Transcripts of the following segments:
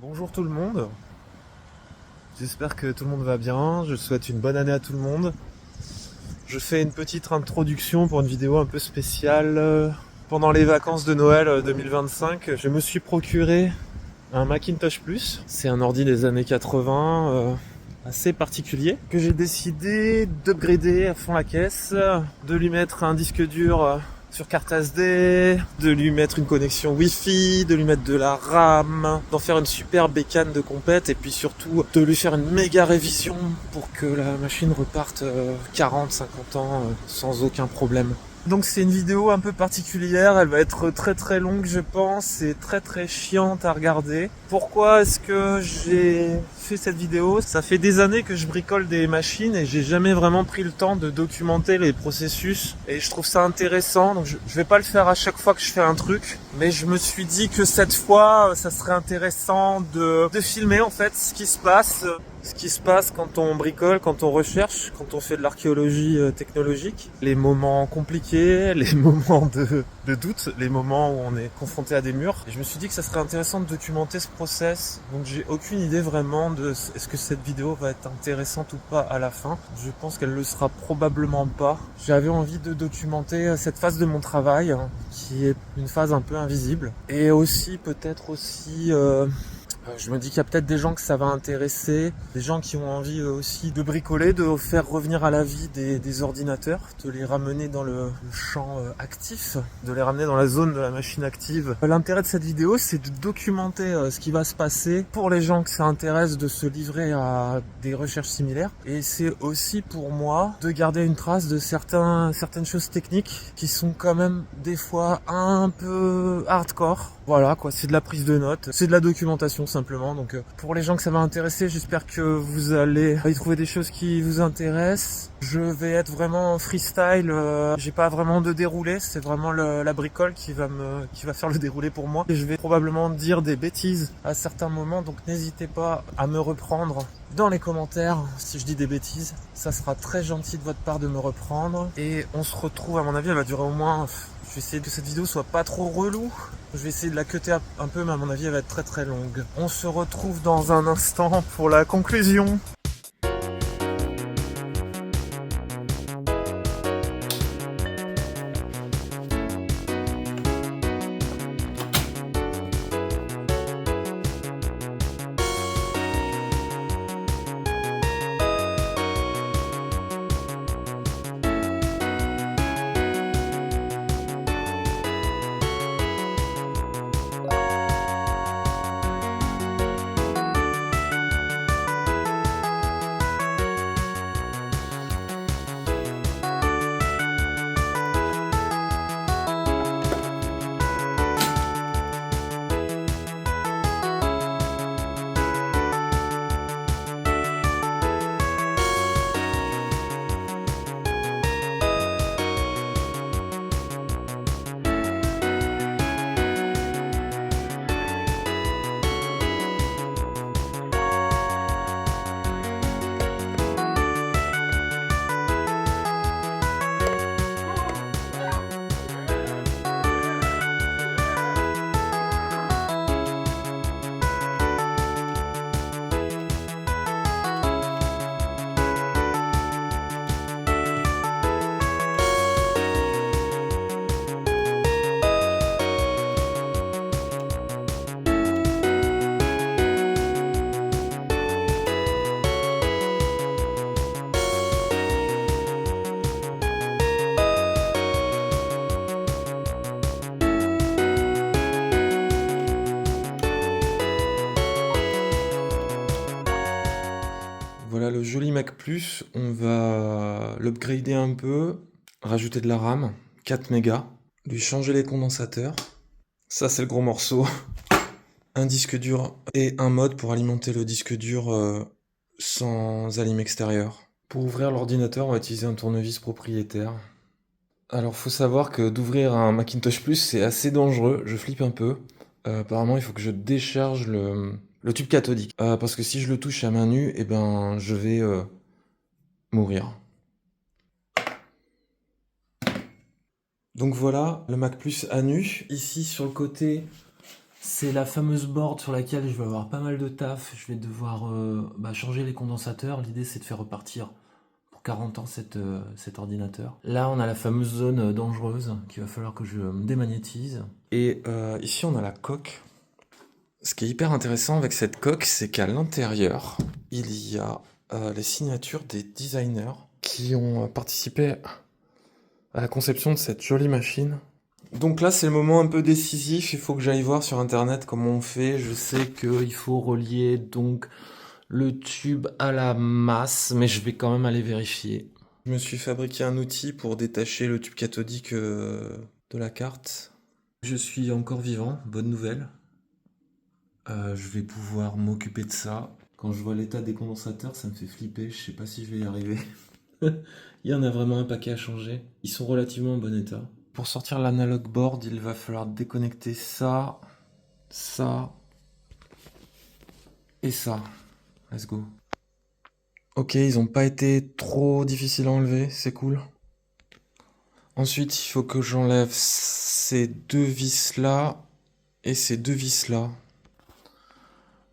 Bonjour tout le monde, j'espère que tout le monde va bien, je souhaite une bonne année à tout le monde. Je fais une petite introduction pour une vidéo un peu spéciale. Pendant les vacances de Noël 2025, je me suis procuré un Macintosh Plus. C'est un ordi des années 80, assez particulier, que j'ai décidé d'upgrader à fond la caisse, de lui mettre un disque dur sur carte SD, de lui mettre une connexion Wi-Fi, de lui mettre de la RAM, d'en faire une super bécane de compète et puis surtout de lui faire une méga révision pour que la machine reparte 40-50 ans sans aucun problème. Donc c'est une vidéo un peu particulière, elle va être très très longue je pense, et très très chiante à regarder. Pourquoi est-ce que j'ai fait cette vidéo? Ça fait des années que je bricole des machines et j'ai jamais vraiment pris le temps de documenter les processus. Et je trouve ça intéressant, donc je vais pas le faire à chaque fois que je fais un truc. Mais je me suis dit que cette fois, ça serait intéressant de filmer en fait ce qui se passe. Ce qui se passe quand on bricole, quand on recherche, quand on fait de l'archéologie technologique, les moments compliqués, les moments de doute, les moments où on est confronté à des murs. Et je me suis dit que ça serait intéressant de documenter ce process. Donc j'ai aucune idée vraiment de est-ce que cette vidéo va être intéressante ou pas à la fin. Je pense qu'elle le sera probablement pas. J'avais envie de documenter cette phase de mon travail, qui est une phase un peu invisible. Et aussi peut-être aussi... je me dis qu'il y a peut-être des gens que ça va intéresser, des gens qui ont envie aussi de bricoler, de faire revenir à la vie des ordinateurs, de les ramener dans le champ actif, de les ramener dans la zone de la machine active. L'intérêt de cette vidéo, c'est de documenter ce qui va se passer pour les gens que ça intéresse de se livrer à des recherches similaires. Et c'est aussi pour moi de garder une trace de certaines choses techniques qui sont quand même des fois un peu hardcore. Voilà quoi, c'est de la prise de notes, c'est de la documentation simplement. Donc pour les gens que ça va intéresser, j'espère que vous allez y trouver des choses qui vous intéressent. Je vais être vraiment freestyle, j'ai pas vraiment de déroulé, c'est vraiment la bricole qui va faire le déroulé pour moi. Et je vais probablement dire des bêtises à certains moments, donc n'hésitez pas à me reprendre dans les commentaires si je dis des bêtises. Ça sera très gentil de votre part de me reprendre. Et on se retrouve, à mon avis, elle va durer au moins... Je vais essayer que cette vidéo soit pas trop relou. Je vais essayer de la cutter un peu, mais à mon avis, elle va être très très longue. On se retrouve dans un instant pour la conclusion. Voilà le joli Mac Plus, on va l'upgrader un peu, rajouter de la RAM, 4 mégas, lui changer les condensateurs. Ça c'est le gros morceau. Un disque dur et un mode pour alimenter le disque dur sans alim extérieur. Pour ouvrir l'ordinateur, on va utiliser un tournevis propriétaire. Alors faut savoir que d'ouvrir un Macintosh Plus c'est assez dangereux, je flippe un peu. Apparemment il faut que je décharge le tube cathodique. Parce que si je le touche à main nue, eh ben je vais mourir. Donc voilà, le Mac Plus à nu. Ici sur le côté, C'est la fameuse board sur laquelle je vais avoir pas mal de taf. Je vais devoir changer les condensateurs. L'idée c'est de faire repartir pour 40 ans cet ordinateur. Là on a la fameuse zone dangereuse qu'il va falloir que je me démagnétise. Et ici on a la coque. Ce qui est hyper intéressant avec cette coque, c'est qu'à l'intérieur, il y a les signatures des designers qui ont participé à la conception de cette jolie machine. Donc là, c'est le moment un peu décisif. Il faut que j'aille voir sur internet comment on fait. Je sais qu'il faut relier donc le tube à la masse, mais je vais quand même aller vérifier. Je me suis fabriqué un outil pour détacher le tube cathodique de la carte. Je suis encore vivant, bonne nouvelle. Je vais pouvoir m'occuper de ça. Quand je vois l'état des condensateurs, ça me fait flipper. Je sais pas si je vais y arriver. Il y en a vraiment un paquet à changer. Ils sont relativement en bon état. Pour sortir l'analog board, il va falloir déconnecter ça, ça et ça. Let's go. Ok, ils ont pas été trop difficiles à enlever, c'est cool. Ensuite, il faut que j'enlève ces deux vis là et ces deux vis là.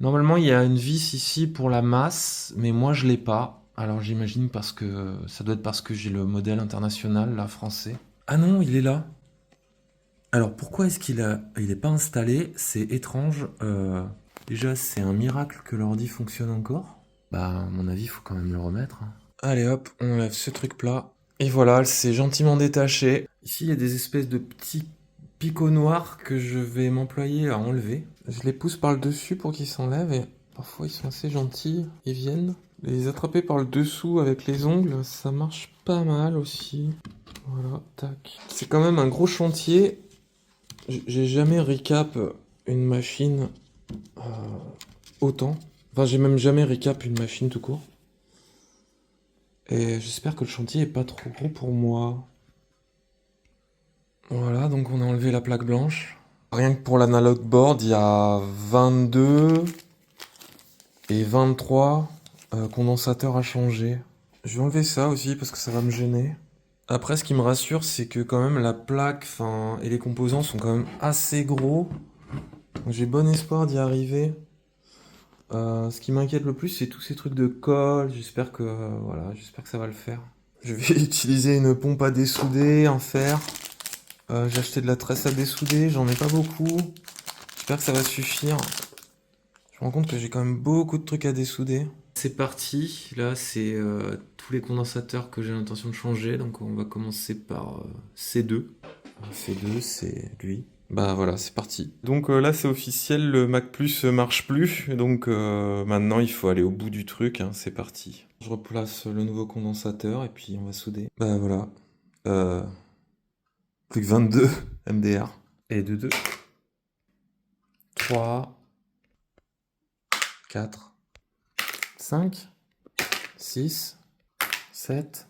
Normalement, il y a une vis ici pour la masse, mais moi je l'ai pas. Alors j'imagine parce que ça doit être parce que j'ai le modèle international, là, français. Ah non, il est là. Alors pourquoi est-ce qu'il est pas installé? C'est étrange. Déjà, c'est un miracle que l'ordi fonctionne encore. Bah, à mon avis, il faut quand même le remettre. Allez hop, on enlève ce truc plat. Et voilà, c'est gentiment détaché. Ici, il y a des espèces de petits picots noirs que je vais m'employer à enlever. Je les pousse par le dessus pour qu'ils s'enlèvent et parfois ils sont assez gentils. Ils viennent. Les attraper par le dessous avec les ongles, ça marche pas mal aussi. Voilà, tac. C'est quand même un gros chantier. J'ai jamais recap une machine autant. Enfin, j'ai même jamais recap une machine tout court. Et j'espère que le chantier est pas trop gros pour moi. Voilà, donc on a enlevé la plaque blanche. Rien que pour l'analog board, il y a 22 et 23 condensateurs à changer. Je vais enlever ça aussi parce que ça va me gêner. Après, ce qui me rassure, c'est que quand même la plaque et les composants sont quand même assez gros. J'ai bon espoir d'y arriver. Ce qui m'inquiète le plus, c'est tous ces trucs de colle. J'espère que ça va le faire. Je vais utiliser une pompe à dessouder, un fer. J'ai acheté de la tresse à dessouder, j'en ai pas beaucoup. J'espère que ça va suffire. Je me rends compte que j'ai quand même beaucoup de trucs à dessouder. C'est parti, là c'est tous les condensateurs que j'ai l'intention de changer, donc on va commencer par C2. C2 c'est lui. Bah voilà, c'est parti. Donc là c'est officiel, le Mac Plus marche plus, donc maintenant il faut aller au bout du truc, hein, c'est parti. Je replace le nouveau condensateur et puis on va souder. Bah voilà. Plus que 22 MDR. Et 2. 3, 4, 5, 6, 7,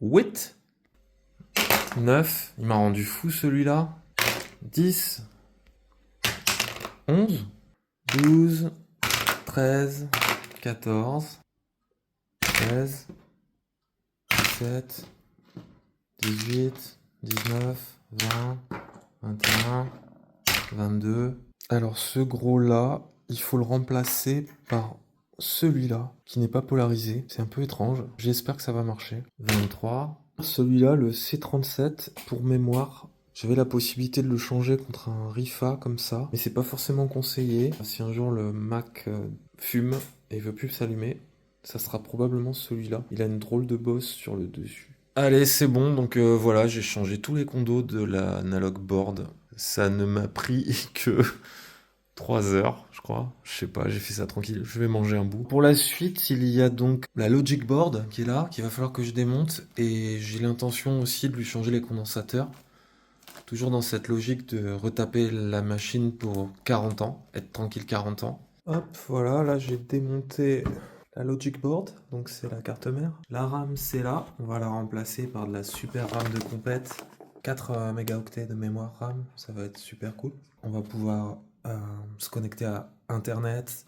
8, 9. Il m'a rendu fou celui-là. 10, 11, 12, 13, 14, 16, 17, 18, 19, 20, 21, 22. Alors ce gros-là, il faut le remplacer par celui-là, qui n'est pas polarisé. C'est un peu étrange. J'espère que ça va marcher. 23. Celui-là, le C37, pour mémoire, j'avais la possibilité de le changer contre un Rifa comme ça, mais c'est pas forcément conseillé. Si un jour le Mac fume et veut plus s'allumer, ça sera probablement celui-là. Il a une drôle de bosse sur le dessus. Allez, c'est bon, donc voilà, j'ai changé tous les condos de l'analog board. Ça ne m'a pris que 3 heures, je crois. Je sais pas, j'ai fait ça tranquille. Je vais manger un bout. Pour la suite, il y a donc la Logic Board qui est là, qu'il va falloir que je démonte. Et j'ai l'intention aussi de lui changer les condensateurs. Toujours dans cette logique de retaper la machine pour 40 ans, être tranquille 40 ans. Hop, voilà, là j'ai démonté la Logic Board, donc c'est la carte mère. La RAM c'est là, on va la remplacer par de la super RAM de compète. 4 mégaoctets de mémoire RAM, ça va être super cool. On va pouvoir se connecter à internet,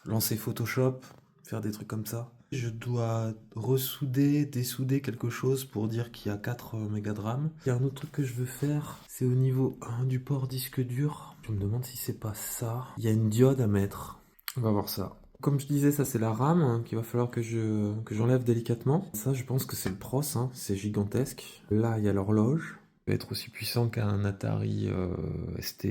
lancer Photoshop, faire des trucs comme ça. Je dois ressouder, dessouder quelque chose pour dire qu'il y a 4 mégas de RAM. Il y a un autre truc que je veux faire, c'est au niveau du port disque dur. Je me demande si c'est pas ça. Il y a une diode à mettre. On va voir ça. Comme je disais, ça c'est la RAM hein, qu'il va falloir que j'enlève délicatement. Ça, je pense que c'est le pros, hein, c'est gigantesque. Là, il y a l'horloge. Il va être aussi puissant qu'un Atari ST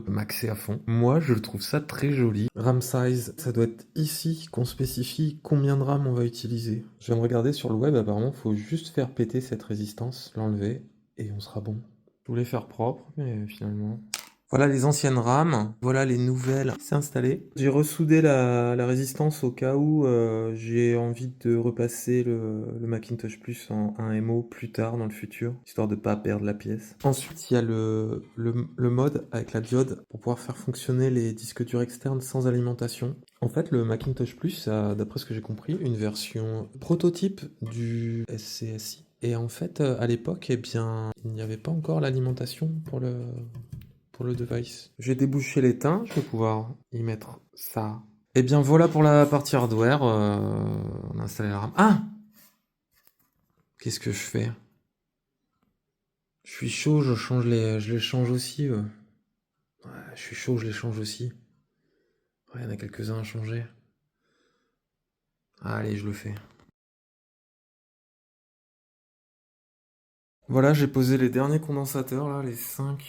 maxé à fond. Moi, je trouve ça très joli. RAM size, ça doit être ici qu'on spécifie combien de RAM on va utiliser. Je viens de regarder sur le web, apparemment, il faut juste faire péter cette résistance, l'enlever, et on sera bon. Je voulais faire propre, mais finalement... Voilà les anciennes rames, voilà les nouvelles. C'est installé. J'ai ressoudé la résistance au cas où j'ai envie de repasser le Macintosh Plus en 1MO plus tard dans le futur, histoire de pas perdre la pièce. Ensuite, il y a le mode avec la diode pour pouvoir faire fonctionner les disques durs externes sans alimentation. En fait, le Macintosh Plus a, d'après ce que j'ai compris, une version prototype du SCSI. Et en fait, à l'époque, eh bien, il n'y avait pas encore l'alimentation pour le device. J'ai débouché l'étain, je vais pouvoir y mettre ça. Et bien voilà pour la partie hardware. On a installé la RAM. Ah! Qu'est-ce que je fais? Je suis chaud, je les change aussi. Ouais, je suis chaud, je les change aussi. Ouais, il y en a quelques-uns à changer. Allez, je le fais. Voilà, j'ai posé les derniers condensateurs là, les 5,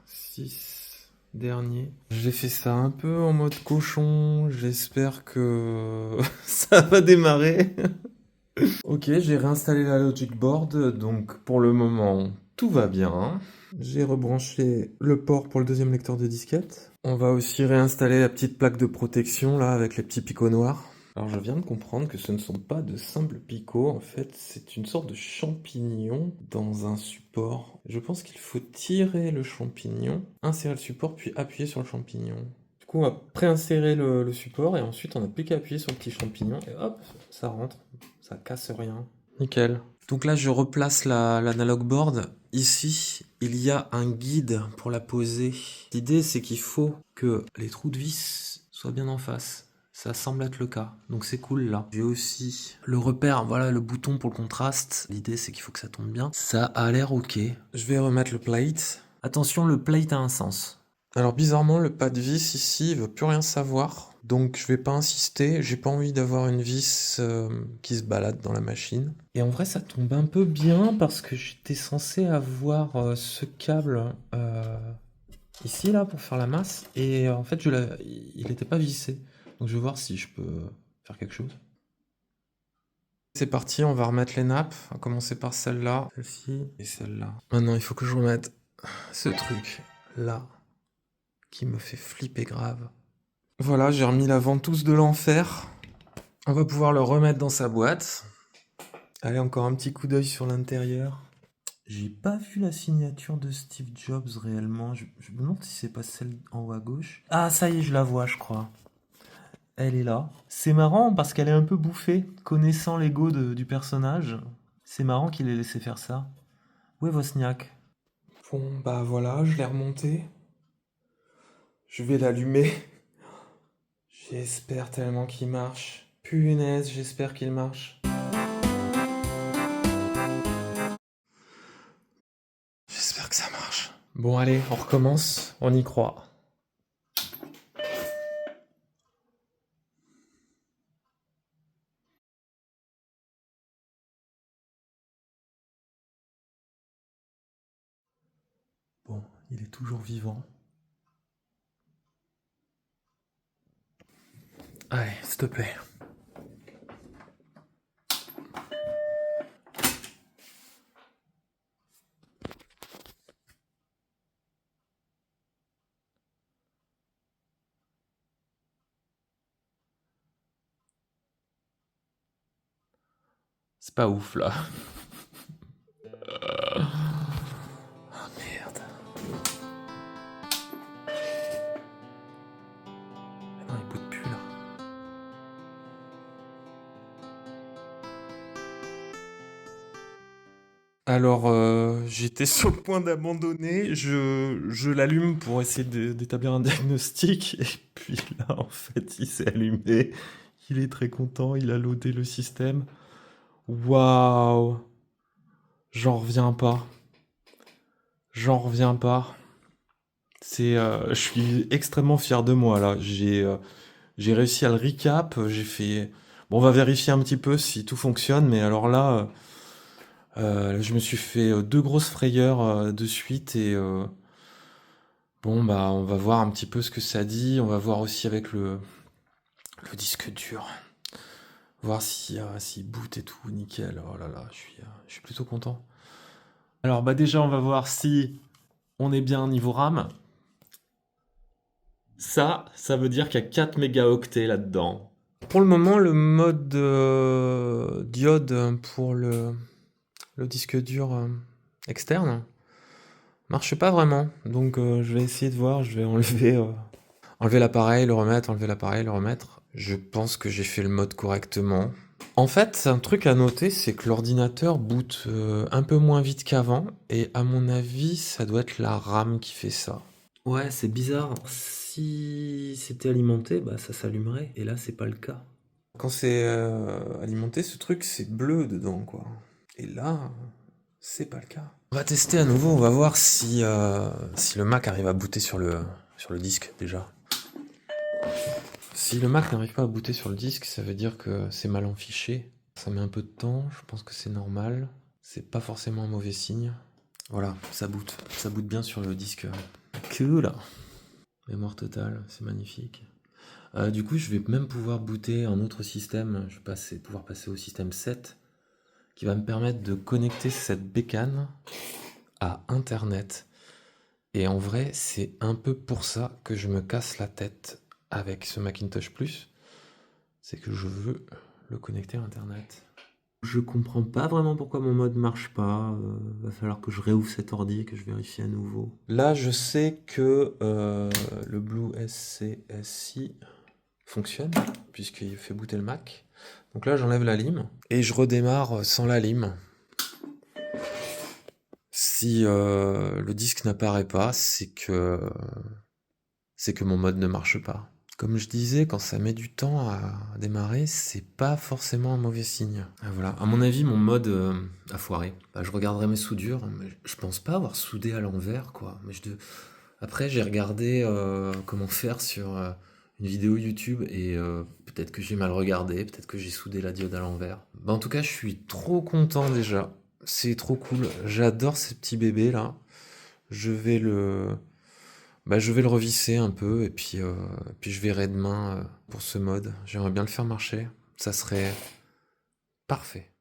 6 derniers. J'ai fait ça un peu en mode cochon, j'espère que ça va démarrer. Ok, j'ai réinstallé la Logic Board, donc pour le moment tout va bien. J'ai rebranché le port pour le deuxième lecteur de disquette. On va aussi réinstaller la petite plaque de protection là avec les petits picots noirs. Alors je viens de comprendre que ce ne sont pas de simples picots, en fait c'est une sorte de champignon dans un support. Je pense qu'il faut tirer le champignon, insérer le support puis appuyer sur le champignon. Du coup on va préinsérer le support et ensuite on n'a plus qu'à appuyer sur le petit champignon et hop, ça rentre, ça casse rien. Nickel. Donc là je replace l'analog board. Ici il y a un guide pour la poser. L'idée c'est qu'il faut que les trous de vis soient bien en face. Ça semble être le cas, donc c'est cool là. J'ai aussi le repère, voilà le bouton pour le contraste. L'idée c'est qu'il faut que ça tombe bien. Ça a l'air ok. Je vais remettre le plate. Attention, le plate a un sens. Alors bizarrement, le pas de vis ici, il veut plus rien savoir. Donc je vais pas insister, j'ai pas envie d'avoir une vis qui se balade dans la machine. Et en vrai ça tombe un peu bien parce que j'étais censé avoir ce câble ici là pour faire la masse. Et en fait il n'était pas vissé. Donc je vais voir si je peux faire quelque chose. C'est parti, on va remettre les nappes. On va commencer par celle-là, celle-ci et celle-là. Maintenant, il faut que je remette ce truc là qui me fait flipper grave. Voilà, j'ai remis la ventouse de l'enfer. On va pouvoir le remettre dans sa boîte. Allez, encore un petit coup d'œil sur l'intérieur. J'ai pas vu la signature de Steve Jobs réellement. Je me demande si c'est pas celle en haut à gauche. Ah, ça y est, je la vois, je crois. Elle est là. C'est marrant parce qu'elle est un peu bouffée. Connaissant l'ego du personnage, c'est marrant qu'il ait laissé faire ça. Où est Wozniak? Bon, bah voilà, je l'ai remonté. Je vais l'allumer. J'espère tellement qu'il marche. Punaise, j'espère qu'il marche. J'espère que ça marche. Bon, allez, on recommence. On y croit. Bon, il est toujours vivant. Allez, s'il te plaît. C'est pas ouf là. Ah merde. Non, il boot plus là. Alors, j'étais sur le point d'abandonner. Je l'allume pour essayer d'établir un diagnostic. Et puis là, en fait, il s'est allumé. Il est très content. Il a loadé le système. Waouh! J'en reviens pas. J'en reviens pas. Je suis extrêmement fier de moi là. J'ai réussi à le recap. Bon, on va vérifier un petit peu si tout fonctionne, mais alors là, je me suis fait deux grosses frayeurs de suite et bon bah on va voir un petit peu ce que ça dit. On va voir aussi avec le disque dur, voir si boot et tout nickel. Oh là là, je suis plutôt content. Alors bah déjà on va voir si on est bien niveau RAM. Ça veut dire qu'il y a 4 mégaoctets là-dedans. Pour le moment, le mode diode pour le disque dur externe marche pas vraiment. Donc je vais essayer de voir, je vais enlever l'appareil, le remettre, enlever l'appareil, le remettre. Je pense que j'ai fait le mode correctement. En fait, un truc à noter, c'est que l'ordinateur boot un peu moins vite qu'avant, et à mon avis, ça doit être la RAM qui fait ça. Ouais, c'est bizarre. Si c'était alimenté, bah ça s'allumerait. Et là, c'est pas le cas. Quand c'est alimenté, ce truc, c'est bleu dedans, quoi. Et là, c'est pas le cas. On va tester à nouveau, on va voir si le Mac arrive à booter sur le disque, déjà. Si le Mac n'arrive pas à booter sur le disque, ça veut dire que c'est mal en fichier. Ça met un peu de temps, je pense que c'est normal. C'est pas forcément un mauvais signe. Voilà, ça boot. Ça boot bien sur le disque. Cool. Mémoire totale, c'est magnifique. Du coup, je vais même pouvoir booter un autre système. Je vais pouvoir passer au système 7, qui va me permettre de connecter cette bécane à Internet. Et en vrai, c'est un peu pour ça que je me casse la tête avec ce Macintosh Plus. C'est que je veux le connecter à Internet. Je comprends pas vraiment pourquoi mon mode marche pas. Va falloir que je réouvre cet ordi et que je vérifie à nouveau. Là, je sais que le Blue SCSI fonctionne, puisqu'il fait booter le Mac. Donc là, j'enlève la lime et je redémarre sans la lime. Si le disque n'apparaît pas, c'est que mon mode ne marche pas. Comme je disais, quand ça met du temps à démarrer, c'est pas forcément un mauvais signe. Ah, voilà. À mon avis, mon mode a foiré. Bah, je regarderai mes soudures, mais je pense pas avoir soudé à l'envers, quoi. Après, j'ai regardé comment faire sur une vidéo YouTube et peut-être que j'ai mal regardé, peut-être que j'ai soudé la diode à l'envers. Bah, en tout cas, je suis trop content déjà. C'est trop cool. J'adore ces petits bébés là. Je vais le revisser un peu et puis je verrai demain pour ce mode. J'aimerais bien le faire marcher. Ça serait parfait.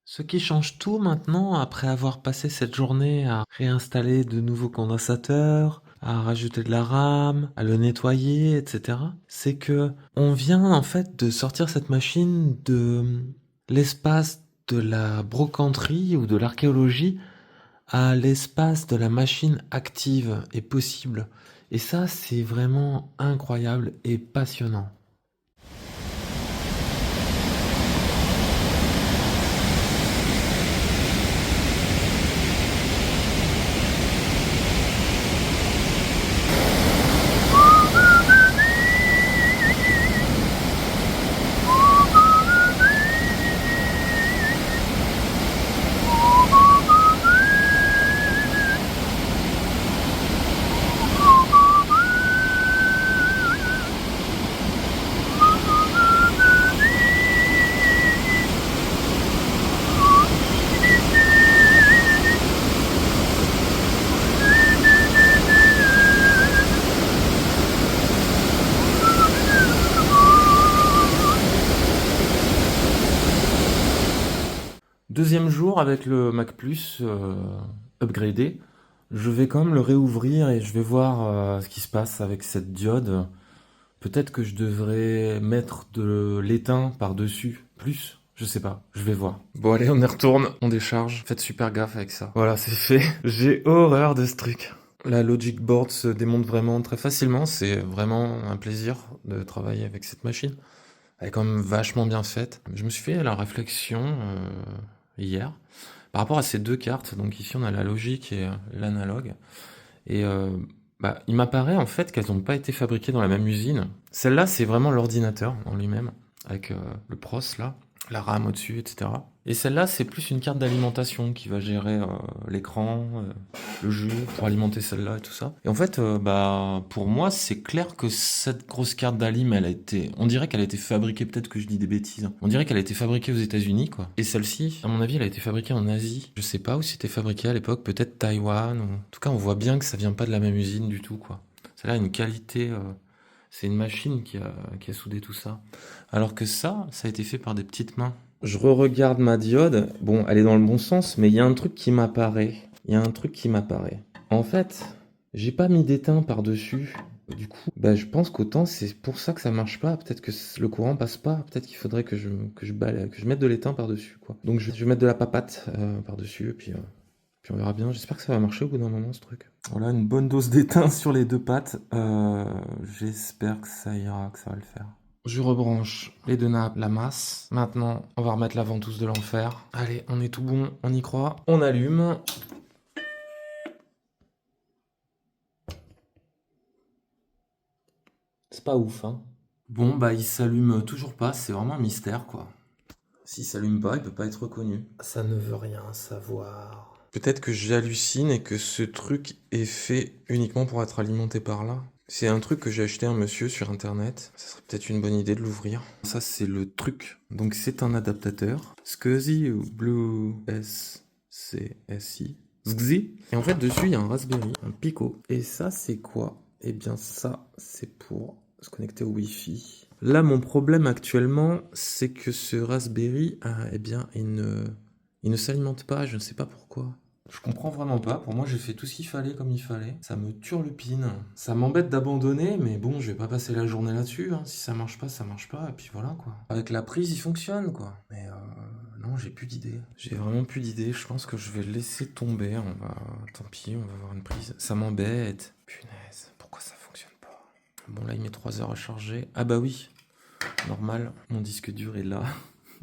Ce qui change tout maintenant, après avoir passé cette journée à réinstaller de nouveaux condensateurs, à rajouter de la RAM, à le nettoyer, etc., c'est que on vient en fait de sortir cette machine de l'espace de la brocanterie ou de l'archéologie à l'espace de la machine active et possible. Et ça, c'est vraiment incroyable et passionnant. Deuxième jour avec le Mac Plus upgradé, je vais quand même le réouvrir et je vais voir ce qui se passe avec cette diode. Peut-être que je devrais mettre de l'étain par-dessus, plus, je sais pas, je vais voir. Bon allez, on y retourne, on décharge, faites super gaffe avec ça. Voilà, c'est fait. J'ai horreur de ce truc. La Logic Board se démonte vraiment très facilement, c'est vraiment un plaisir de travailler avec cette machine. Elle est quand même vachement bien faite. Je me suis fait la réflexion hier par rapport à ces deux cartes. Donc ici on a la Logic et l'analogue. Et il m'apparaît en fait qu'elles n'ont pas été fabriquées dans la même usine. Celle-là, c'est vraiment l'ordinateur en lui-même, avec le Pros là. la RAM au-dessus, etc. Et celle-là, c'est plus une carte d'alimentation qui va gérer l'écran, le jeu, pour alimenter celle-là et tout ça. Et en fait, pour moi, c'est clair que cette grosse carte d'alim, on dirait qu'elle a été fabriquée, peut-être que je dis des bêtises, hein. On dirait qu'elle a été fabriquée aux États-Unis, quoi. Et celle-ci, à mon avis, elle a été fabriquée en Asie. Je sais pas où c'était fabriqué à l'époque, peut-être Taïwan, ou... En tout cas, on voit bien que ça vient pas de la même usine du tout, quoi. Celle-là a une qualité... C'est une machine qui a soudé tout ça. Alors que ça a été fait par des petites mains. Je re-regarde ma diode. Bon, elle est dans le bon sens, mais il y a un truc qui m'apparaît. En fait, j'ai pas mis d'étain par-dessus. Du coup, je pense qu'autant c'est pour ça que ça marche pas. Peut-être que le courant passe pas. Peut-être qu'il faudrait que je mette de l'étain par-dessus, quoi. Donc je vais mettre de la papate par-dessus, puis on verra bien. J'espère que ça va marcher au bout d'un moment, ce truc. Voilà, une bonne dose d'étain sur les deux pattes. J'espère que ça ira, que ça va le faire. Je rebranche les deux nappes, la masse. Maintenant, on va remettre la ventouse de l'enfer. Allez, on est tout bon, on y croit. On allume. C'est pas ouf, hein. Bon, il s'allume toujours pas, c'est vraiment un mystère, quoi. S'il s'allume pas, il peut pas être reconnu. Ça ne veut rien savoir. Peut-être que j'hallucine et que ce truc est fait uniquement pour être alimenté par là. C'est un truc que j'ai acheté à un monsieur sur internet. Ça serait peut-être une bonne idée de l'ouvrir. Ça, c'est le truc. Donc, c'est un adaptateur. SCSI ou Blue SCSI. SCSI. Et en fait, dessus, il y a un Raspberry, un Pico. Et ça, c'est quoi? Eh bien, ça, c'est pour se connecter au Wi-Fi. Là, mon problème actuellement, c'est que ce Raspberry, il ne s'alimente pas. Je ne sais pas pourquoi. Je comprends vraiment pas. Pour moi, j'ai fait tout ce qu'il fallait comme il fallait. Ça me turlupine. Ça m'embête d'abandonner, mais bon, je vais pas passer la journée là-dessus, hein. Si ça marche pas, ça marche pas, et puis voilà, quoi. Avec la prise, il fonctionne, quoi. Mais non, j'ai plus d'idées. J'ai vraiment plus d'idées. Je pense que je vais laisser tomber. Tant pis, on va avoir une prise. Ça m'embête. Punaise, pourquoi ça fonctionne pas? Bon, là, il met 3 heures à charger. Ah bah oui, normal. Mon disque dur est là.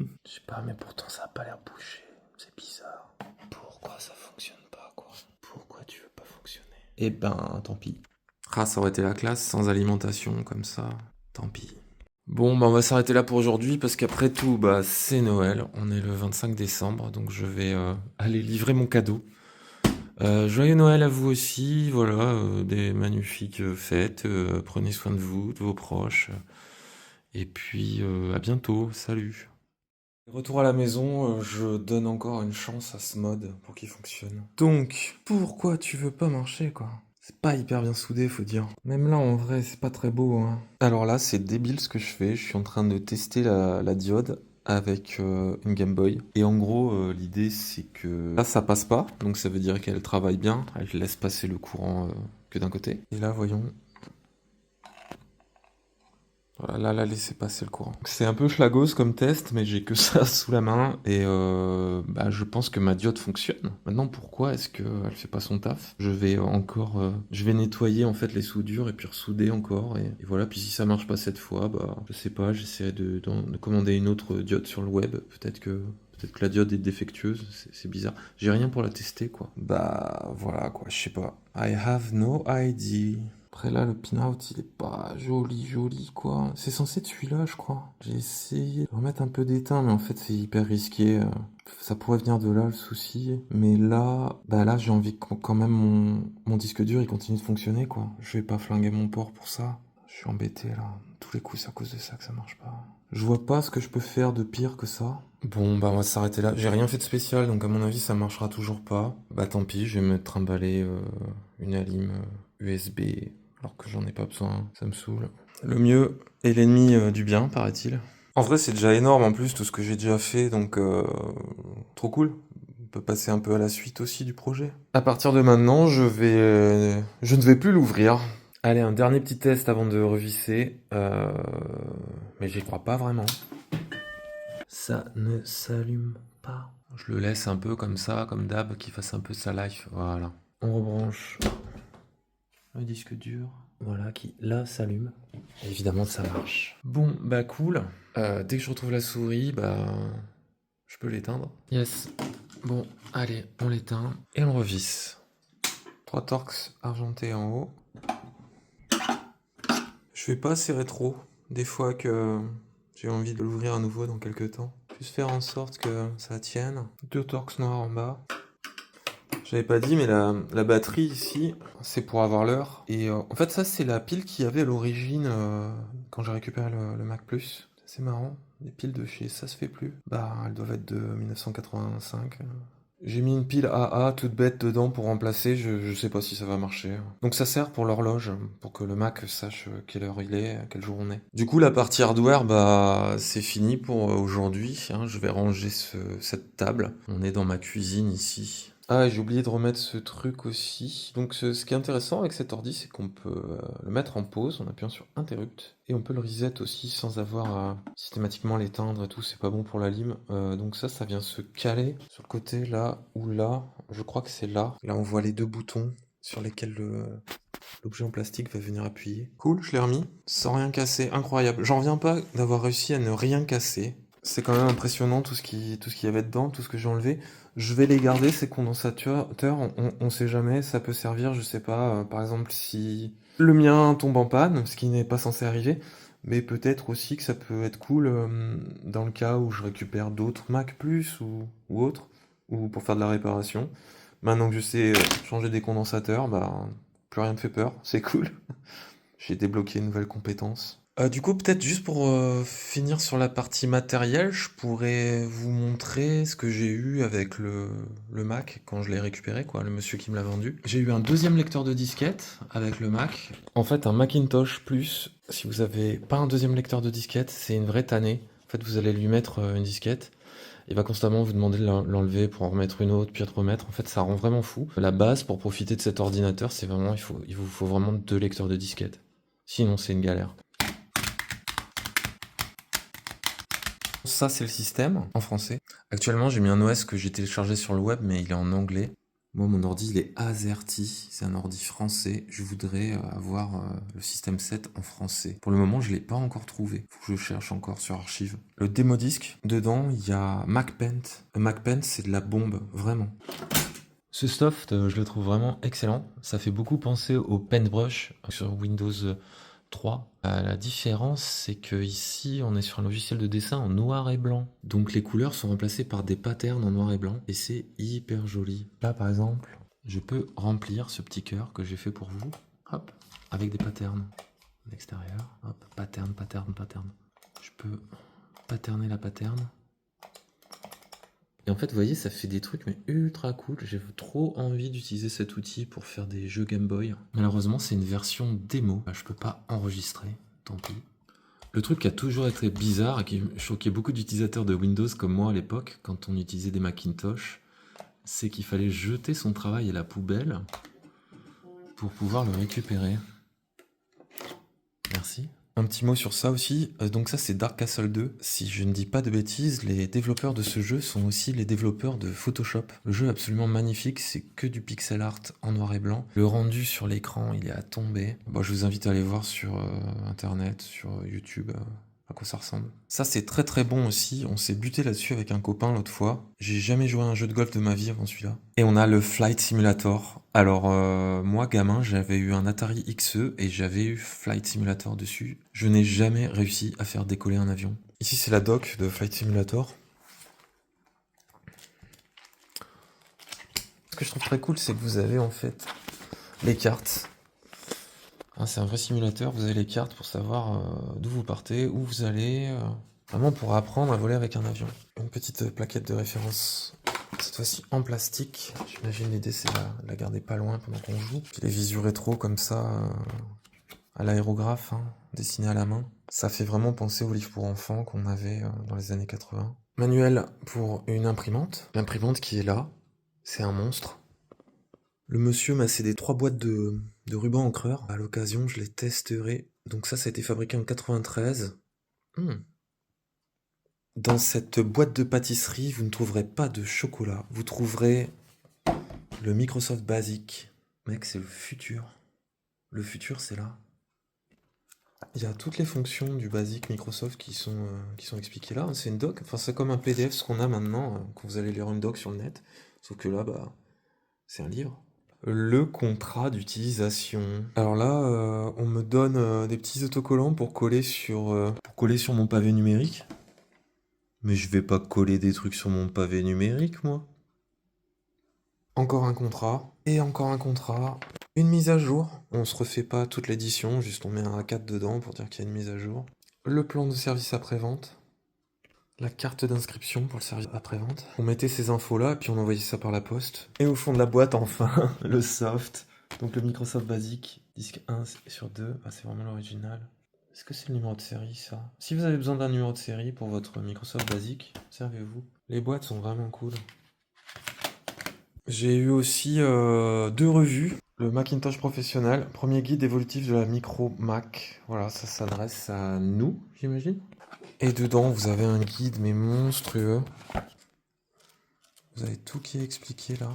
Je sais pas, mais pourtant, ça a pas l'air bouché. C'est bizarre. Pourquoi ça fonctionne pas, quoi? Pourquoi tu veux pas fonctionner? Eh ben, tant pis. Ah, ça aurait été la classe sans alimentation, comme ça. Tant pis. Bon, on va s'arrêter là pour aujourd'hui, parce qu'après tout, c'est Noël. On est le 25 décembre, donc je vais aller livrer mon cadeau. Joyeux Noël à vous aussi, voilà, des magnifiques fêtes. Prenez soin de vous, de vos proches. Et puis, à bientôt. Salut. Retour à la maison, je donne encore une chance à ce mode pour qu'il fonctionne. Donc, pourquoi tu veux pas marcher, quoi? C'est pas hyper bien soudé, faut dire. Même là, en vrai, c'est pas très beau, hein. Alors là, c'est débile ce que je fais. Je suis en train de tester la diode avec une Game Boy. Et en gros, l'idée, c'est que là, ça passe pas. Donc ça veut dire qu'elle travaille bien. Elle laisse passer le courant que d'un côté. Et là, voyons. Voilà, là, laissez passer le courant. C'est un peu schlagos comme test, mais j'ai que ça sous la main et je pense que ma diode fonctionne. Maintenant, pourquoi est-ce qu'elle fait pas son taf? Je vais nettoyer en fait les soudures et puis ressouder encore et voilà. Puis si ça marche pas cette fois, je sais pas, j'essaierai de commander une autre diode sur le web. Peut-être que la diode est défectueuse, c'est bizarre. J'ai rien pour la tester, quoi. Voilà, quoi, je sais pas. I have no idea. Après là, le pin-out, il est pas joli, quoi. C'est censé être celui-là, je crois. J'ai essayé de remettre un peu d'étain, mais en fait, c'est hyper risqué. Ça pourrait venir de là, le souci. Mais là, j'ai envie que quand même mon disque dur, il continue de fonctionner, quoi. Je vais pas flinguer mon port pour ça. Je suis embêté, là. Tous les coups, c'est à cause de ça que ça marche pas. Je vois pas ce que je peux faire de pire que ça. Bon, on va s'arrêter là. J'ai rien fait de spécial, donc à mon avis, ça marchera toujours pas. Tant pis, je vais me trimballer une alim USB, alors que j'en ai pas besoin, ça me saoule. Le mieux est l'ennemi du bien, paraît-il. En vrai, c'est déjà énorme en plus tout ce que j'ai déjà fait, donc trop cool. On peut passer un peu à la suite aussi du projet. À partir de maintenant, je ne vais plus l'ouvrir. Allez, un dernier petit test avant de revisser, mais j'y crois pas vraiment. Ça ne s'allume pas. Je le laisse un peu comme ça, comme d'hab, qu'il fasse un peu sa life. Voilà. On rebranche le disque dur. Voilà, qui là s'allume. Évidemment, ça marche. Bon, cool. Dès que je retrouve la souris, je peux l'éteindre. Yes. Bon, allez, on l'éteint et on revisse. 3 Torx argentés en haut. Je fais pas assez rétro. Des fois que j'ai envie de l'ouvrir à nouveau dans quelques temps. Juste faire en sorte que ça tienne. 2 Torx noirs en bas. J'avais pas dit, mais la batterie ici, c'est pour avoir l'heure. Et en fait, ça, c'est la pile qu'il y avait à l'origine quand j'ai récupéré le Mac Plus. C'est marrant. Les piles de chez Ça se fait plus. Bah, elles doivent être de 1985. J'ai mis une pile AA toute bête dedans pour remplacer, je sais pas si ça va marcher. Donc ça sert pour l'horloge, pour que le Mac sache quelle heure il est, à quel jour on est. Du coup, la partie hardware, bah c'est fini pour aujourd'hui, hein. Je vais ranger cette table. On est dans ma cuisine ici. Ah, et j'ai oublié de remettre ce truc aussi. Donc ce qui est intéressant avec cet ordi, c'est qu'on peut le mettre en pause en appuyant sur Interrupt. Et on peut le reset aussi sans avoir à systématiquement l'éteindre et tout, c'est pas bon pour la lime. Donc ça vient se caler sur le côté là ou là. Je crois que c'est là. Là, on voit les 2 boutons sur lesquels l'objet en plastique va venir appuyer. Cool, je l'ai remis sans rien casser. Incroyable. J'en reviens pas d'avoir réussi à ne rien casser. C'est quand même impressionnant tout ce qu'il y avait dedans, tout ce que j'ai enlevé. Je vais les garder, ces condensateurs, on sait jamais, ça peut servir, je sais pas, par exemple si le mien tombe en panne, ce qui n'est pas censé arriver, mais peut-être aussi que ça peut être cool dans le cas où je récupère d'autres Mac Plus ou autres, ou pour faire de la réparation. Maintenant que je sais changer des condensateurs, bah plus rien me fait peur, c'est cool. J'ai débloqué une nouvelle compétence. Du coup, peut-être juste pour finir sur la partie matérielle, je pourrais vous montrer ce que j'ai eu avec le Mac quand je l'ai récupéré, quoi, le monsieur qui me l'a vendu. J'ai eu un deuxième lecteur de disquette avec le Mac. En fait, un Macintosh Plus, si vous avez pas un deuxième lecteur de disquette, c'est une vraie tannée. En fait, vous allez lui mettre une disquette. Il va constamment vous demander de l'enlever pour en remettre une autre, puis de remettre. En fait, ça rend vraiment fou. La base pour profiter de cet ordinateur, c'est vraiment, il vous faut vraiment 2 lecteurs de disquette. Sinon, c'est une galère. Ça, c'est le système en français. Actuellement, j'ai mis un OS que j'ai téléchargé sur le web, mais il est en anglais. Moi, mon ordi, il est AZERTY. C'est un ordi français. Je voudrais avoir le système 7 en français. Pour le moment, je l'ai pas encore trouvé. Faut que je cherche encore sur Archive. Le démo disque, dedans, il y a MacPaint. MacPaint, c'est de la bombe, vraiment. Ce soft, je le trouve vraiment excellent. Ça fait beaucoup penser au Paintbrush sur Windows 3. La différence, c'est que ici, on est sur un logiciel de dessin en noir et blanc. Donc les couleurs sont remplacées par des patterns en noir et blanc. Et c'est hyper joli. Là, par exemple, je peux remplir ce petit cœur que j'ai fait pour vous. Hop, avec des patterns. L'extérieur, hop, pattern, pattern, pattern. Je peux patterner la pattern. Et en fait, vous voyez, ça fait des trucs mais ultra cool. J'ai trop envie d'utiliser cet outil pour faire des jeux Game Boy. Malheureusement, c'est une version démo. Je peux pas enregistrer, tant pis. Le truc qui a toujours été bizarre et qui choquait beaucoup d'utilisateurs de Windows comme moi à l'époque, quand on utilisait des Macintosh, c'est qu'il fallait jeter son travail à la poubelle pour pouvoir le récupérer. Merci. Un petit mot sur ça aussi, donc ça c'est Dark Castle 2. Si je ne dis pas de bêtises, les développeurs de ce jeu sont aussi les développeurs de Photoshop. Le jeu est absolument magnifique, c'est que du pixel art en noir et blanc. Le rendu sur l'écran, il est à tomber. Bon, je vous invite à aller voir sur internet, sur YouTube, à quoi ça ressemble. Ça c'est très très bon aussi, on s'est buté là-dessus avec un copain l'autre fois. J'ai jamais joué à un jeu de golf de ma vie avant celui-là. Et on a le Flight Simulator. Alors moi gamin j'avais eu un Atari XE et j'avais eu Flight Simulator dessus. Je n'ai jamais réussi à faire décoller un avion. Ici c'est la dock de Flight Simulator. Ce que je trouve très cool c'est que vous avez en fait les cartes. Hein, c'est un vrai simulateur, vous avez les cartes pour savoir d'où vous partez, où vous allez, vraiment pour apprendre à voler avec un avion. Une petite plaquette de référence, cette fois-ci en plastique. J'imagine l'idée c'est la garder pas loin pendant qu'on joue. Puis les visus rétro comme ça, à l'aérographe, hein, dessiné à la main. Ça fait vraiment penser aux livres pour enfants qu'on avait dans les années 80. Manuel pour une imprimante. L'imprimante qui est là, c'est un monstre. Le monsieur m'a cédé 3 boîtes de ruban encreur. À l'occasion, je les testerai. Donc ça a été fabriqué en 93. Dans cette boîte de pâtisserie, vous ne trouverez pas de chocolat. Vous trouverez le Microsoft Basic. Mec, c'est le futur. Le futur, c'est là. Il y a toutes les fonctions du Basic Microsoft qui sont expliquées là. C'est une doc. Enfin, c'est comme un PDF, ce qu'on a maintenant, quand vous allez lire une doc sur le net. Sauf que là, c'est un livre. Le contrat d'utilisation. Alors là, on me donne des petits autocollants pour coller sur mon pavé numérique. Mais je vais pas coller des trucs sur mon pavé numérique, moi. Encore un contrat, et encore un contrat. Une mise à jour. On se refait pas toute l'édition, juste on met un A4 dedans pour dire qu'il y a une mise à jour. Le plan de service après-vente. La carte d'inscription pour le service après-vente. On mettait ces infos-là, et puis on envoyait ça par la poste. Et au fond de la boîte, enfin, le soft. Donc le Microsoft Basic, disque 1 sur 2. Ah, c'est vraiment l'original. Est-ce que c'est le numéro de série, ça? Si vous avez besoin d'un numéro de série pour votre Microsoft Basic, servez-vous. Les boîtes sont vraiment cool. J'ai eu aussi 2 revues. Le Macintosh professionnel, premier guide évolutif de la micro Mac. Voilà, ça s'adresse à nous, j'imagine. Et dedans, vous avez un guide, mais monstrueux. Vous avez tout qui est expliqué là.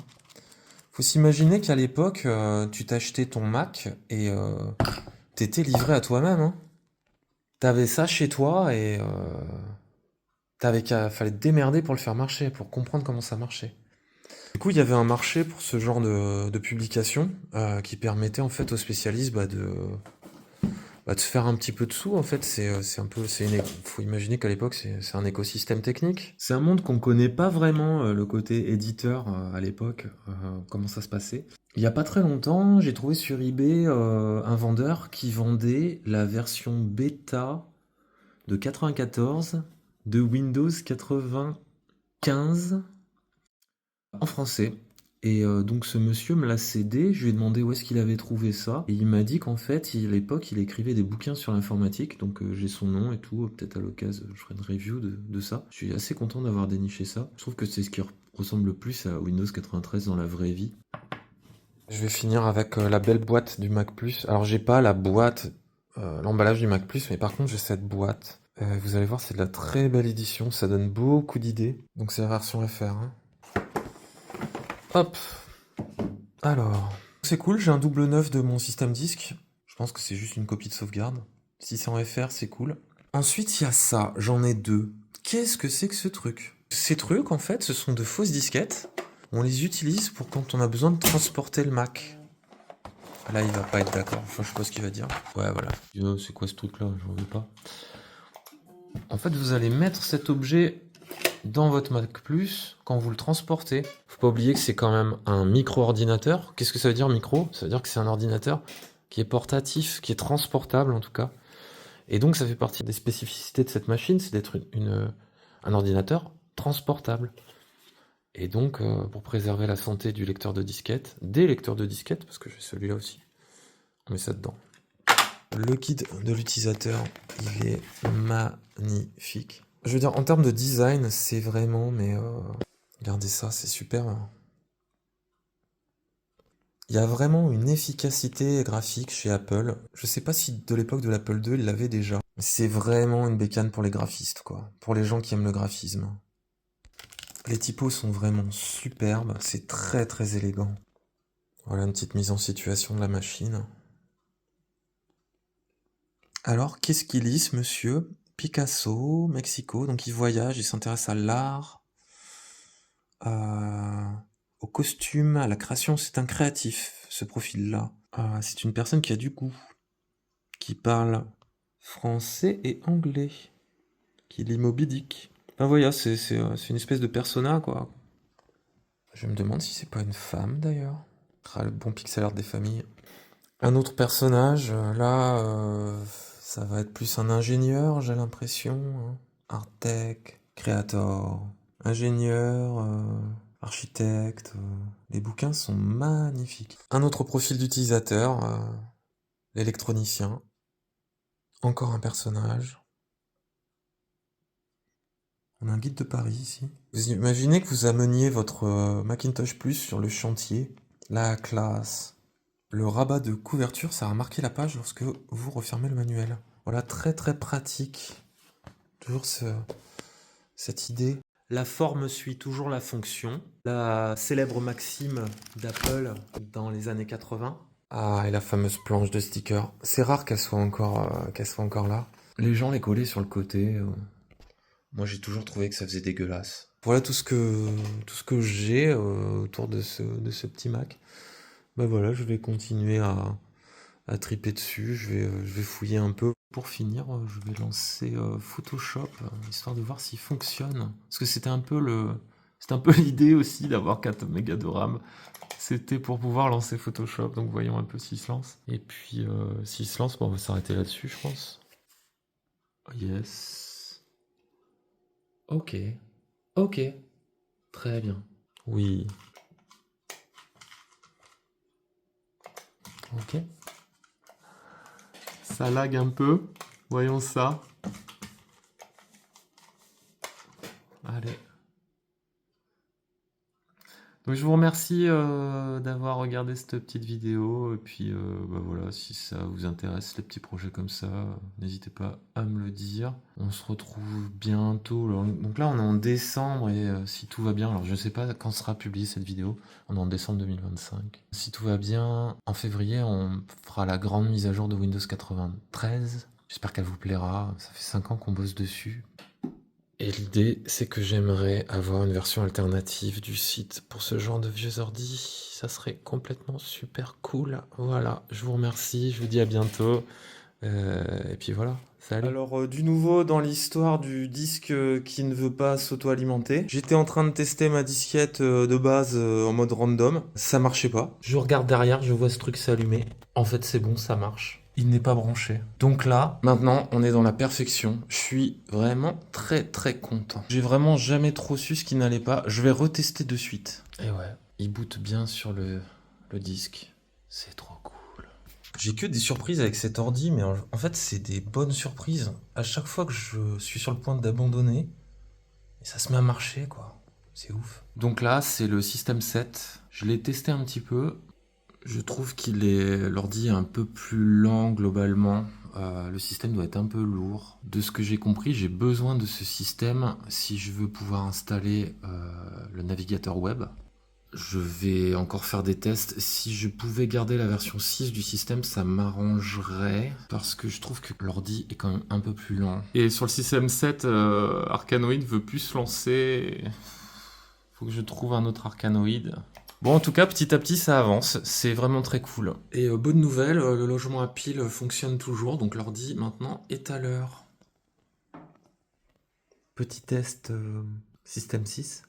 Faut s'imaginer qu'à l'époque, tu t'achetais ton Mac et t'étais livré à toi-même, hein. T'avais ça chez toi et fallait te démerder pour le faire marcher, pour comprendre comment ça marchait. Du coup, il y avait un marché pour ce genre de publication qui permettait en fait aux spécialistes de se faire un petit peu de sous. En fait, faut imaginer qu'à l'époque, c'est un écosystème technique. C'est un monde qu'on connaît pas vraiment, le côté éditeur à l'époque, comment ça se passait. Il y a pas très longtemps, j'ai trouvé sur eBay un vendeur qui vendait la version bêta de 94 de Windows 95 en français. Et donc ce monsieur me l'a cédé, je lui ai demandé où est-ce qu'il avait trouvé ça, et il m'a dit qu'en fait, à l'époque, il écrivait des bouquins sur l'informatique, donc j'ai son nom et tout, peut-être à l'occasion, je ferai une review de ça. Je suis assez content d'avoir déniché ça. Je trouve que c'est ce qui ressemble le plus à Windows 93 dans la vraie vie. Je vais finir avec la belle boîte du Mac+. Alors j'ai pas la boîte, l'emballage du Mac+, mais par contre j'ai cette boîte. Vous allez voir, c'est de la très belle édition, ça donne beaucoup d'idées. Donc c'est la version FR, hein. Hop. Alors, c'est cool, j'ai un double neuf de mon système disque. Je pense que c'est juste une copie de sauvegarde. Si c'est en FR, c'est cool. Ensuite, il y a ça, j'en ai 2. Qu'est-ce que c'est que ce truc? Ces trucs, en fait, ce sont de fausses disquettes. On les utilise pour quand on a besoin de transporter le Mac. Là, il va pas être d'accord. Enfin, je sais pas ce qu'il va dire. Ouais, voilà. C'est quoi ce truc-là? J'en veux pas. En fait, vous allez mettre cet objet dans votre Mac+, quand vous le transportez. Faut pas oublier que c'est quand même un micro-ordinateur. Qu'est-ce que ça veut dire micro? Ça veut dire que c'est un ordinateur qui est portatif, qui est transportable en tout cas. Et donc ça fait partie des spécificités de cette machine, c'est d'être un ordinateur transportable. Et donc pour préserver la santé du lecteur de disquette, des lecteurs de disquette, parce que j'ai celui-là aussi, on met ça dedans. Le guide de l'utilisateur, il est magnifique. Je veux dire, en termes de design, c'est vraiment, mais regardez ça, c'est super. Il y a vraiment une efficacité graphique chez Apple. Je sais pas si de l'époque de l'Apple II, il l'avait déjà. C'est vraiment une bécane pour les graphistes, quoi. Pour les gens qui aiment le graphisme. Les typos sont vraiment superbes, c'est très très élégant. Voilà une petite mise en situation de la machine. Alors, qu'est-ce qu'il lit, ce monsieur? Picasso, Mexico, donc il voyage, il s'intéresse à l'art, au costume, à la création. C'est un créatif, ce profil-là. C'est une personne qui a du goût, qui parle français et anglais, qui lit Moby Dick. Enfin voilà, c'est une espèce de persona, quoi. Je me demande si c'est pas une femme, d'ailleurs. Le bon pixel art des familles. Un autre personnage, là, ça va être plus un ingénieur, j'ai l'impression, hein. Artech, créateur, ingénieur, architecte. Les bouquins sont magnifiques. Un autre profil d'utilisateur, l'électronicien. Encore un personnage. On a un guide de Paris ici. Vous imaginez que vous ameniez votre Macintosh Plus sur le chantier. La classe. Le rabat de couverture, ça a marqué la page lorsque vous refermez le manuel. Voilà, très très pratique. Toujours cette idée. La forme suit toujours la fonction. La célèbre maxime d'Apple dans les années 80. Ah, et la fameuse planche de stickers. C'est rare qu'elle soit encore là. Les gens les collaient sur le côté. Moi, j'ai toujours trouvé que ça faisait dégueulasse. Voilà tout ce que j'ai autour de ce petit Mac. Bah voilà, je vais continuer à triper dessus. Je vais fouiller un peu pour finir, je vais lancer Photoshop, histoire de voir s'il fonctionne. Parce que c'était un peu l'idée aussi d'avoir 4 mégas de RAM. C'était pour pouvoir lancer Photoshop, donc voyons un peu s'il se lance. Et puis, s'il se lance, bon, on va s'arrêter là-dessus, je pense. Yes. Ok. Ok. Très bien. Oui. Ok. Ça lag un peu. Voyons ça. Allez. Donc je vous remercie d'avoir regardé cette petite vidéo. Et puis bah voilà, si ça vous intéresse, les petits projets comme ça, n'hésitez pas à me le dire. On se retrouve bientôt. Donc là, on est en décembre et si tout va bien, alors je ne sais pas quand sera publiée cette vidéo. On est en décembre 2025. Si tout va bien, en février, on fera la grande mise à jour de Windows 93. J'espère qu'elle vous plaira. Ça fait 5 ans qu'on bosse dessus. Et l'idée, c'est que j'aimerais avoir une version alternative du site pour ce genre de vieux ordi. Ça serait complètement super cool. Voilà, je vous remercie, je vous dis à bientôt. Et puis voilà, salut. Alors, du nouveau dans l'histoire du disque qui ne veut pas s'auto-alimenter. J'étais en train de tester ma disquette de base en mode random. Ça marchait pas. Je regarde derrière, je vois ce truc s'allumer. En fait, c'est bon, ça marche. Il n'est pas branché. Donc là, maintenant, on est dans la perfection. Je suis vraiment très très content. J'ai vraiment jamais trop su ce qui n'allait pas. Je vais retester de suite. Et ouais, il boot bien sur le disque. C'est trop cool. J'ai que des surprises avec cet ordi, mais en fait, c'est des bonnes surprises. À chaque fois que je suis sur le point d'abandonner, ça se met à marcher, quoi. C'est ouf. Donc là, c'est le System 7. Je l'ai testé un petit peu. Je trouve l'ordi est un peu plus lent globalement. Le système doit être un peu lourd. De ce que j'ai compris, j'ai besoin de ce système si je veux pouvoir installer le navigateur web. Je vais encore faire des tests. Si je pouvais garder la version 6 du système, ça m'arrangerait. Parce que je trouve que l'ordi est quand même un peu plus lent. Et sur le système 7, Arkanoid veut plus se lancer. Faut que je trouve un autre Arkanoid. Bon, en tout cas, petit à petit, ça avance. C'est vraiment très cool. Et bonne nouvelle, le logement à pile fonctionne toujours. Donc l'ordi, maintenant, est à l'heure. Petit test système 6.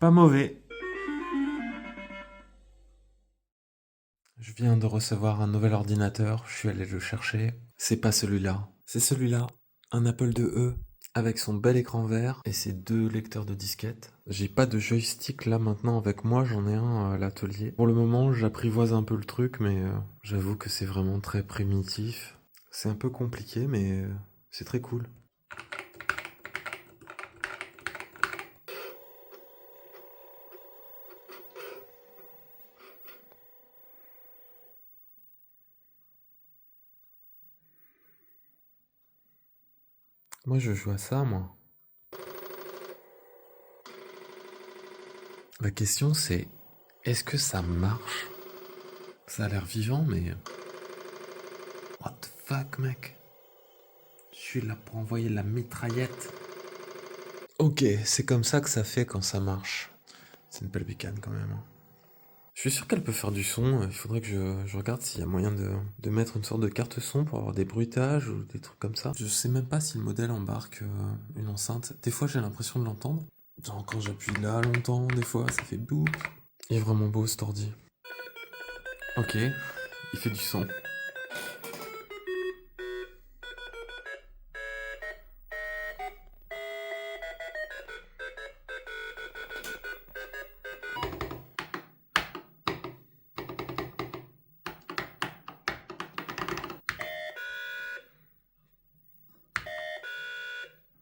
Pas mauvais. Je viens de recevoir un nouvel ordinateur, je suis allé le chercher. C'est pas celui-là, c'est celui-là, un Apple IIe avec son bel écran vert et ses 2 lecteurs de disquettes. J'ai pas de joystick là maintenant avec moi, j'en ai un à l'atelier. Pour le moment, j'apprivoise un peu le truc, mais j'avoue que c'est vraiment très primitif. C'est un peu compliqué, mais c'est très cool. Moi, je joue à ça, moi. La question, c'est, est-ce que ça marche? Ça a l'air vivant, mais... What the fuck, mec? Je suis là pour envoyer la mitraillette. Ok, c'est comme ça que ça fait quand ça marche. C'est une belle bécane quand même. Je suis sûr qu'elle peut faire du son. Il faudrait que je regarde s'il y a moyen de mettre une sorte de carte son pour avoir des bruitages ou des trucs comme ça. Je sais même pas si le modèle embarque une enceinte. Des fois, j'ai l'impression de l'entendre. Genre quand j'appuie là longtemps, des fois, ça fait boum. Il est vraiment beau cet ordi. Ok, il fait du son.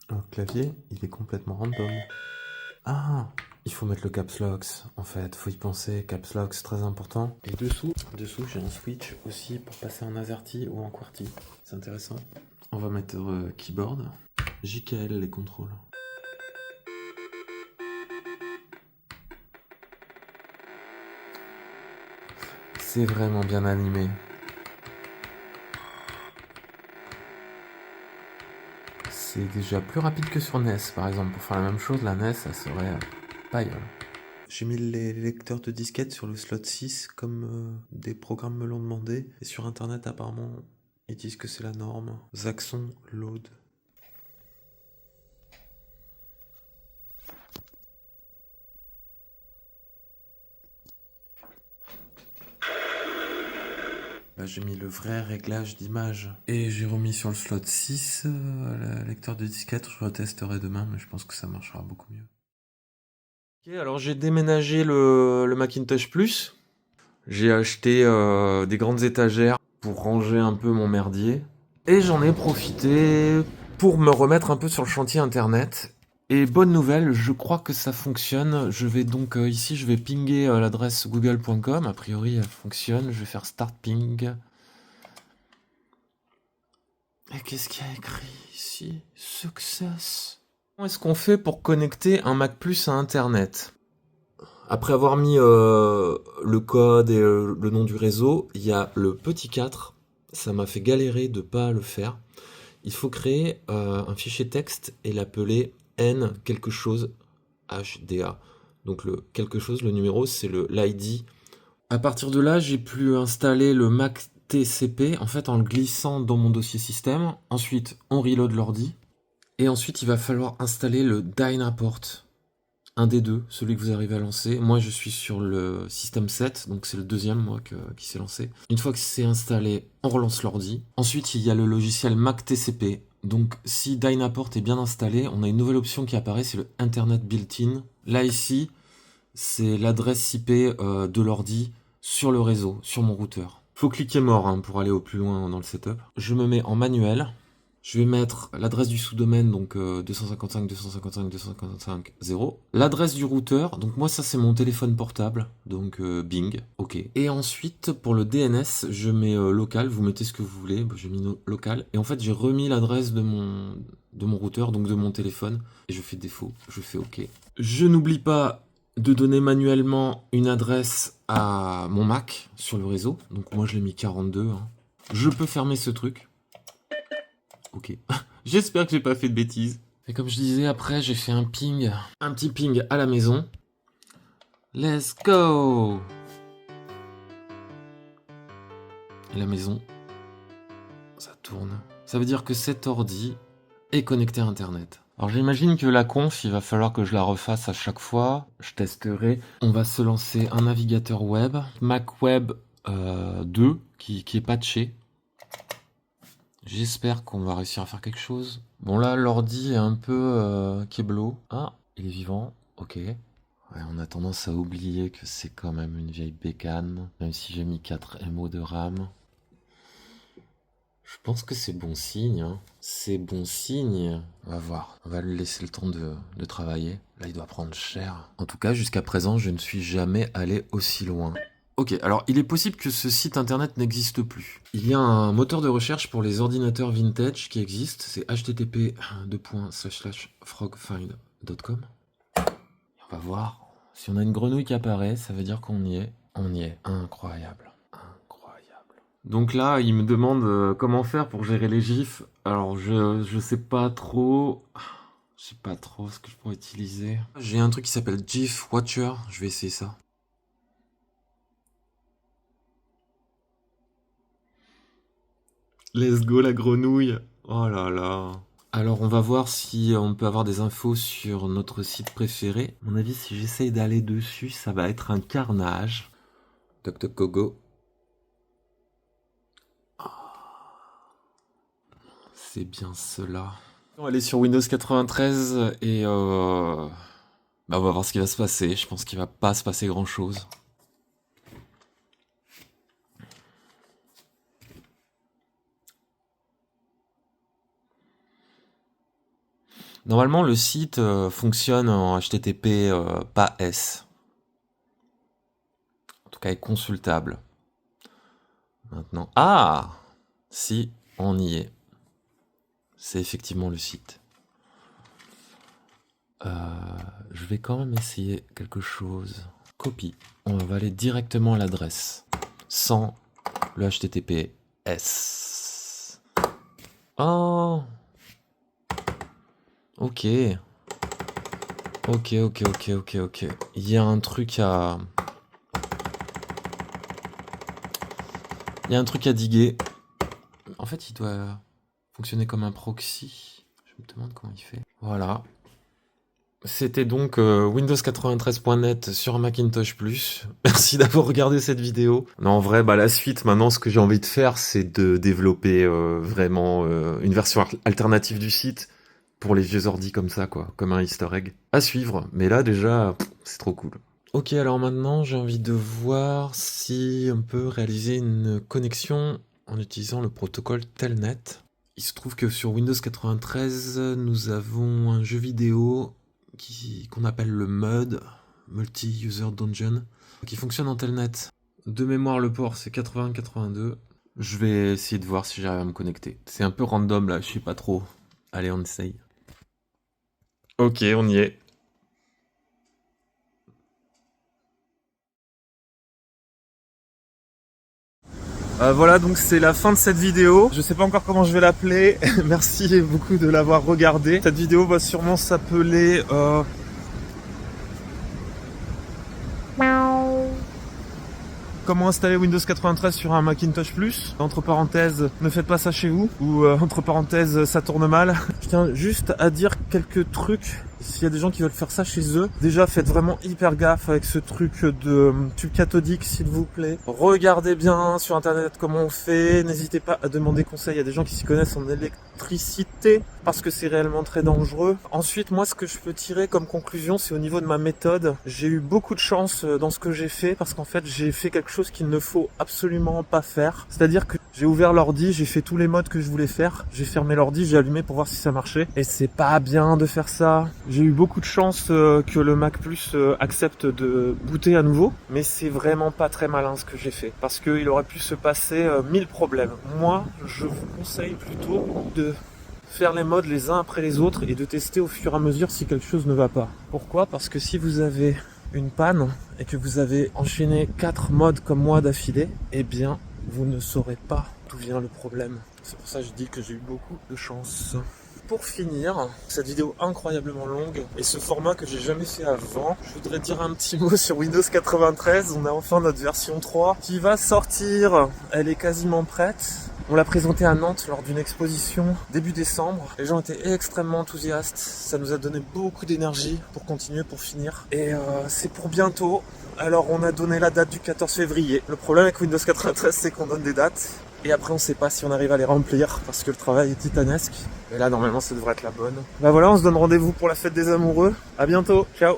Le clavier, il est complètement random. Ah, il faut mettre le caps lock, en fait, faut y penser, caps lock, c'est très important. Et dessous j'ai un switch aussi pour passer en AZERTY ou en QWERTY, c'est intéressant. On va mettre keyboard, JKL les contrôles. C'est vraiment bien animé. C'est déjà plus rapide que sur NES, par exemple. Pour faire la même chose, la NES, ça serait paille. J'ai mis les lecteurs de disquettes sur le slot 6, comme des programmes me l'ont demandé. Et sur internet, apparemment, ils disent que c'est la norme. Zaxxon Load. Là, j'ai mis le vrai réglage d'image. Et j'ai remis sur le slot 6 le lecteur de disquette. Je retesterai demain, mais je pense que ça marchera beaucoup mieux. Ok, alors j'ai déménagé le Macintosh Plus. J'ai acheté des grandes étagères pour ranger un peu mon merdier. Et j'en ai profité pour me remettre un peu sur le chantier internet. Et bonne nouvelle, je crois que ça fonctionne. Je vais donc ici, je vais pinguer l'adresse google.com. A priori, elle fonctionne. Je vais faire start ping. Et qu'est-ce qu'il y a écrit ici? Success. Comment est-ce qu'on fait pour connecter un Mac Plus à Internet? Après avoir mis le code et le nom du réseau, il y a le petit 4. Ça m'a fait galérer de pas le faire. Il faut créer un fichier texte et l'appeler n quelque chose HDA. Donc le quelque chose, le numéro, c'est l'ID. À partir de là, j'ai pu installer le Mac TCP en fait en le glissant dans mon dossier système. Ensuite, on reload l'ordi. Et ensuite, il va falloir installer le Dynaport. Un des deux, celui que vous arrivez à lancer. Moi, je suis sur le système 7, donc c'est le deuxième, moi, qui s'est lancé. Une fois que c'est installé, on relance l'ordi. Ensuite, il y a le logiciel Mac TCP. Donc, si Dynaport est bien installé, on a une nouvelle option qui apparaît, c'est le Internet Built-in. Là, ici, c'est l'adresse IP de l'ordi sur le réseau, sur mon routeur. Faut cliquer mort pour aller au plus loin dans le setup. Je me mets en manuel. Je vais mettre l'adresse du sous-domaine, donc 255.255.255.0. L'adresse du routeur, donc moi ça c'est mon téléphone portable, donc Bing, ok. Et ensuite pour le DNS, je mets local, vous mettez ce que vous voulez, j'ai mis local. Et en fait j'ai remis l'adresse de mon routeur, donc de mon téléphone, et je fais défaut, je fais ok. Je n'oublie pas de donner manuellement une adresse à mon Mac sur le réseau, donc moi je l'ai mis 42. Je peux fermer ce truc. Ok. J'espère que j'ai pas fait de bêtises. Et comme je disais, après, j'ai fait un petit ping à la maison. Let's go! Et la maison, ça tourne. Ça veut dire que cet ordi est connecté à Internet. Alors j'imagine que la conf, il va falloir que je la refasse à chaque fois. Je testerai. On va se lancer un navigateur web. Mac Web 2, qui est patché. J'espère qu'on va réussir à faire quelque chose. Bon là, l'ordi est un peu keblo. Ah, il est vivant, ok. Ouais, on a tendance à oublier que c'est quand même une vieille bécane, même si j'ai mis 4 MO de RAM. Je pense que c'est bon signe. C'est bon signe. On va voir. On va lui laisser le temps de travailler. Là, il doit prendre cher. En tout cas, jusqu'à présent, je ne suis jamais allé aussi loin. Ok, alors il est possible que ce site internet n'existe plus. Il y a un moteur de recherche pour les ordinateurs vintage qui existe, c'est http://frogfind.com. On va voir. Si on a une grenouille qui apparaît, ça veut dire qu'on y est. On y est. Incroyable. Incroyable. Donc là, il me demande comment faire pour gérer les gifs. Alors je sais pas trop. Je sais pas trop ce que je pourrais utiliser. J'ai un truc qui s'appelle GIF Watcher, je vais essayer ça. Let's go la grenouille. Oh là là. Alors on va voir si on peut avoir des infos sur notre site préféré. À mon avis, si j'essaye d'aller dessus, ça va être un carnage. DuckDuckGo. c'est bien cela. On va aller sur Windows 93 et on va voir ce qui va se passer. Je pense qu'il va pas se passer grand chose. Normalement, le site fonctionne en HTTP, pas S. En tout cas, est consultable. Maintenant, si, on y est. C'est effectivement le site. Je vais quand même essayer quelque chose. Copie. On va aller directement à l'adresse. Sans le HTTPS. Oh. Ok. Ok. Il y a un truc à... diguer. En fait, il doit fonctionner comme un proxy. Je me demande comment il fait. Voilà. C'était donc Windows93.net sur Macintosh Plus. Merci d'avoir regardé cette vidéo. Non, en vrai, la suite, maintenant, ce que j'ai envie de faire, c'est de développer vraiment une version alternative du site pour les vieux ordi comme ça, quoi, comme un easter egg. À suivre, mais là, déjà, c'est trop cool. Ok, alors maintenant, j'ai envie de voir si on peut réaliser une connexion en utilisant le protocole Telnet. Il se trouve que sur Windows 93, nous avons un jeu vidéo qu'on appelle le MUD, Multi-User Dungeon, qui fonctionne en Telnet. De mémoire, le port, c'est 80-82. Je vais essayer de voir si j'arrive à me connecter. C'est un peu random, là, je sais pas trop. Allez, on essaye. Ok, on y est. Voilà, donc c'est la fin de cette vidéo. Je sais pas encore comment je vais l'appeler. Merci beaucoup de l'avoir regardé. Cette vidéo va sûrement s'appeler comment installer Windows 93 sur un Macintosh Plus. Entre parenthèses, ne faites pas ça chez vous. Ou entre parenthèses, ça tourne mal. Je tiens juste à dire quelques trucs. S'il y a des gens qui veulent faire ça chez eux, déjà faites vraiment hyper gaffe avec ce truc de tube cathodique, s'il vous plaît. Regardez bien sur internet comment on fait. N'hésitez pas à demander conseil à des gens qui s'y connaissent en électricité, parce que c'est réellement très dangereux. Ensuite, moi, ce que je peux tirer comme conclusion, c'est au niveau de ma méthode. J'ai eu beaucoup de chance dans ce que j'ai fait, parce qu'en fait, j'ai fait quelque chose qu'il ne faut absolument pas faire. C'est-à-dire que j'ai ouvert l'ordi, j'ai fait tous les modes que je voulais faire. J'ai fermé l'ordi, j'ai allumé pour voir si ça marchait. Et c'est pas bien de faire ça. J'ai eu beaucoup de chance que le Mac Plus accepte de booter à nouveau, mais c'est vraiment pas très malin ce que j'ai fait, parce qu'il aurait pu se passer 1000 problèmes. Moi, je vous conseille plutôt de faire les modes les uns après les autres et de tester au fur et à mesure si quelque chose ne va pas. Pourquoi ? Parce que si vous avez une panne et que vous avez enchaîné 4 modes comme moi d'affilée, eh bien, vous ne saurez pas d'où vient le problème. C'est pour ça que je dis que j'ai eu beaucoup de chance. Pour finir, cette vidéo incroyablement longue et ce format que j'ai jamais fait avant, je voudrais dire un petit mot sur Windows 93. On a enfin notre version 3 qui va sortir. Elle est quasiment prête. On l'a présentée à Nantes lors d'une exposition début décembre. Les gens étaient extrêmement enthousiastes. Ça nous a donné beaucoup d'énergie pour continuer, pour finir. Et c'est pour bientôt. Alors on a donné la date du 14 février. Le problème avec Windows 93, c'est qu'on donne des dates. Et après on sait pas si on arrive à les remplir parce que le travail est titanesque. Et là normalement ça devrait être la bonne. Bah voilà, on se donne rendez-vous pour la fête des amoureux. À bientôt, ciao.